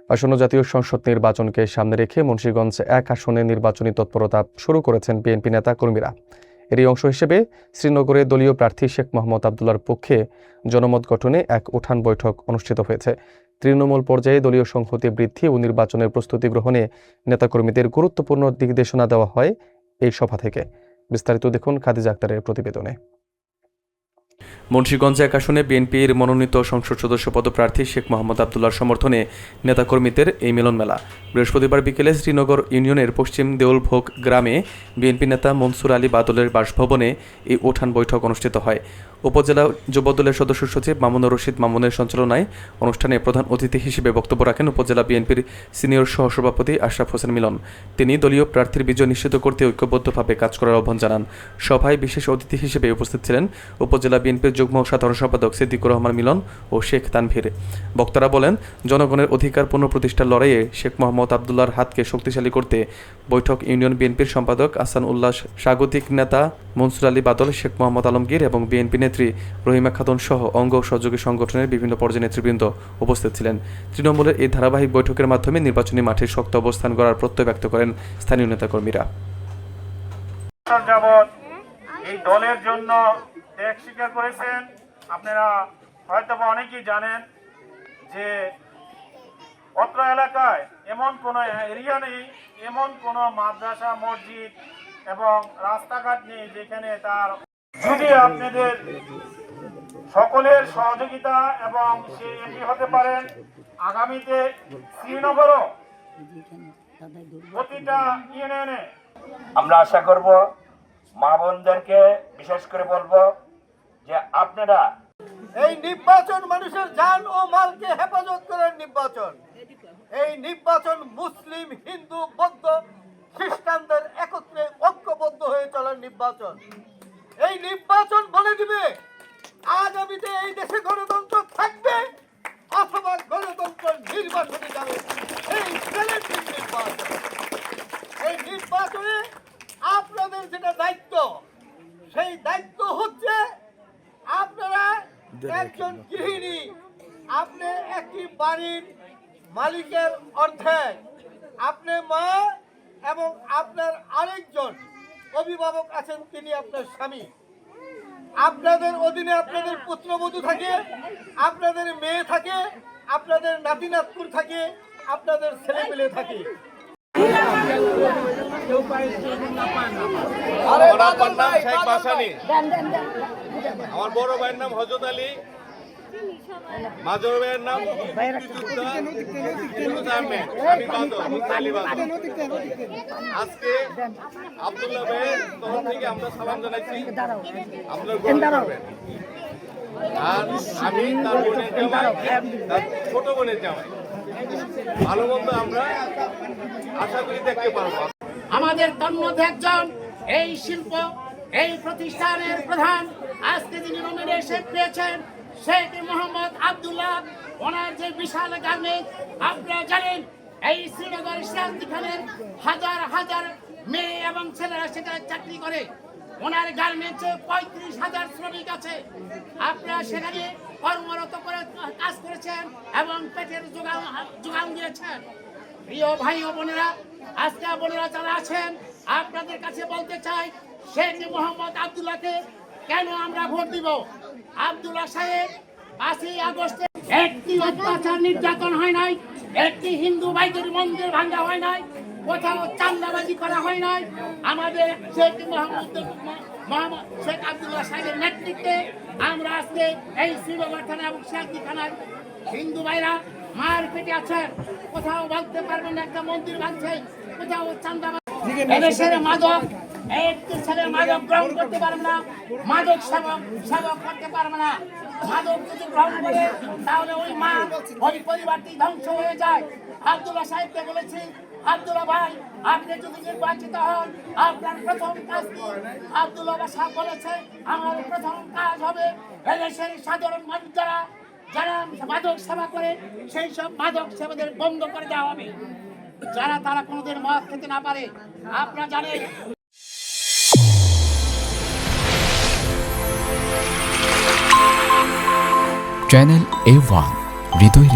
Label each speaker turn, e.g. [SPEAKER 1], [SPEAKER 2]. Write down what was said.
[SPEAKER 1] আসন্ন জাতীয় সংসদ নির্বাচনকে সামনে রেখে মুন্সিগঞ্জ 1 আসনে নির্বাচনী তৎপরতা শুরু করেছেন বিএনপি নেতা কর্মীরা। এরই অংশ হিসেবে শ্রীনগরে দলীয় প্রার্থী শেখ মোহাম্মদ আবদুল্লাহর পক্ষে জনমত গঠনে এক উঠান বৈঠক অনুষ্ঠিত হয়েছে। তৃণমূল পর্যায়ে দলীয় সংহতি বৃদ্ধি ও নির্বাচনের প্রস্তুতি গ্রহণে নেতাকর্মীদের গুরুত্বপূর্ণ দিকনির্দেশনা দেওয়া হয় এই সভা থেকে। বিস্তারিত দেখুন খাদিজা আক্তারের প্রতিবেদনে। মুন্সিগঞ্জ 1 আসনে বিএনপির মনোনীত সংসদ সদস্য পদপ্রার্থী শেখ মোহাম্মদ আবদুল্লাহর সমর্থনে নেতাকর্মীদের এই মিলন মেলা বৃহস্পতিবার বিকেলে শ্রীনগর ইউনিয়নের পশ্চিম দেউলভোগ গ্রামে বিএনপি নেতা মনসুর আলী বাদলের বাসভবনে এই উঠান বৈঠক অনুষ্ঠিত হয়। উপজেলা যুবদলের সদস্য সচিব মামুনুর রশিদ মামুনের সঞ্চালনায় অনুষ্ঠানে প্রধান অতিথি হিসেবে বক্তব্য রাখেন উপজেলা বিএনপির সিনিয়র সহসভাপতি আশরাফ হোসেন মিলন। তিনি দলীয় প্রার্থীর বিজয় নিশ্চিত করতে ঐক্যবদ্ধভাবে কাজ করার আহ্বান জানান। সভায় বিশেষ অতিথি হিসেবে উপস্থিত ছিলেন উপজেলা বিএনপির যুগ্ম সাধারণ সম্পাদক সিদ্দিকুর রহমান মিলন ও শেখ তানভীর। বক্তারা বলেন, জনগণের অধিকার পুনঃপ্রতিষ্ঠার লড়াইয়ে শেখ মোহাম্মদ আবদুল্লাহর হাতকে শক্তিশালী করতে বৈঠক ইউনিয়ন বিএনপির সম্পাদক আহসান উল্লাহ, স্বাগতিক নেতা মনসুর আলী বাদল, শেখ মোহাম্মদ আলমগীর এবং বিএনপি নেত্রী রহিমা খাতুন সহ অঙ্গ সহযোগী সংগঠনের বিভিন্ন পর্যায়ের নেতৃবৃন্দ উপস্থিত ছিলেন। তৃণমূলের এই ধারাবাহিক বৈঠকের মাধ্যমে নির্বাচনী মাঠে শক্ত অবস্থান গড়ার প্রত্যয় ব্যক্ত করেন স্থানীয় নেতাকর্মীরা।
[SPEAKER 2] এই দলের জন্য ত্যাগ স্বীকার করেছেন। আপনারা হয়তো অনেকেই জানেন যে অত্র এলাকায় এমন কোনো এরিয়া নেই, এমন কোনো মাদ্রাসা, মসজিদ এবং রাস্তাঘাট নেই যেখানে তার যদি আপনাদের সকলের সহযোগিতা এবং সে এমপি হতে পারেন। আগামীতে শ্রীনগরও প্রতিটা ইউনিয়নে
[SPEAKER 3] আমরা আশা করব, মা বোনদেরকে বিশেষ করে বলবো যে আপনারা
[SPEAKER 4] এই নির্বাচন মানুষের জান ও মালকে হেফাজত করার নির্বাচন। এই নির্বাচন মুসলিম, হিন্দু, বৌদ্ধ, খ্রিস্টানদের একত্রে ঐক্যবদ্ধ হয়ে চলার নির্বাচন। এই নির্বাচন বলে দিবে আগামীতে এই দেশে গণতন্ত্র থাকবে অথবা গণতন্ত্র নির্বাচনে যাবে। এই চ্যালেঞ্জিং নির্বাচন। এই নির্বাচনে আপনাদের যেটা দায়িত্ব, সেই দায়িত্ব হচ্ছে আপনারা একজন গৃহিণী, আপনি একটি বাড়ির মালিকের অর্ধেক, আপনি মা এবং আপনার আরেকজন অভিভাবক আছেন, তিনি আপনার স্বামী। আপনাদের অধীনে আপনাদের পুত্রবধূ থাকে, আপনাদের মেয়ে থাকে, আপনাদের নাতি নাতকুর থাকে, আপনাদের ছেলেমেয়ে থাকে।
[SPEAKER 5] আমার বড় ভাইয়ের নাম হযরত আলী, মাঝর ভাইয়ের নাম আজকে আব্দুল্লাহ ভাইয়ের তরফ থেকে আমরা সালাম জানাচ্ছি। আপনার আর আমি তার বোনের জামাই, তার ছোট বোনের জামাই। ভালো মন্দ আমরা আশা করি দেখতে পারবো।
[SPEAKER 6] আমাদের তন্মধ্যে একজন এই শিল্প, এই প্রতিষ্ঠানের প্রধান, আজকে যিনি নমিনেশন পেয়েছেন শেখ মোহাম্মদ আবদুল্লাহ, ওনার যে বিশাল গার্মেন্টস, আপনারা জানেন এই শ্রীনগর শান্তিখানের হাজার হাজার মেয়ে এবং ছেলেরা সেখানে চাকরি করে। ওনার গার্মেন্টসে 35,000 শ্রমিক আছে। আপনারা সেখানে কর্মরত করে কাজ করেছেন এবং পেটের যোগান দিয়েছেন। প্রিয় ভাই ও বোনেরা, আজকে বোনেরা যারা আছেন, আপনাদের কাছে বলতে চাই, শেখ মোহাম্মদ আবদুল্লাহকে কেন আমরা ভোট দিব? আবদুল্লাহ সাহেব 5ই আগস্টে একটি অত্যাচার নির্যাতন হয় নাই, একটি হিন্দু ভাইদের মন্দির ভাঙা হয় নাই, কোথাও চান্দাবাজি করা হয় নাই। আমাদের শেখ শেখ আবদুল্লাহ সাহেবের নেতৃত্বে আমরা আজকে এই শ্রীনগর থানা এবং শান্তি থানার হিন্দু ভাইরা মার পেটে আছেন, কোথাও বলতে পারবেন না একটা মন্দির ভাঙছে, কোথাও চান্দাবাজি। এদেশের মাদক, একটি ছেলে মাদক গ্রহণ করতে পারবে না, মাদক সেবক করতে পারবে না। মাদক যদি গ্রহণ করে তাহলে ওই মা, ওই পরিবারটি ধ্বংস হয়ে যায়। আব্দুল্লাহ সাহেবকে বলেছি, আব্দুল্লাহ ভাই, আপনি যদি নির্বাচিত হন, আপনার প্রথম কাজ কি? আব্দুল্লাহ সাহেব বলেছে, আমার প্রথম কাজ হবে এদেশের সাধারণ মানুষ যারা মাদক সেবা করে সেই সব মাদক সেবাদের বন্ধ করে দেওয়া হবে, যারা তারা কোনোদিন মদ খেতে না পারে। আপনারা জানেন
[SPEAKER 7] চ্যানেল A1 হৃদয়ের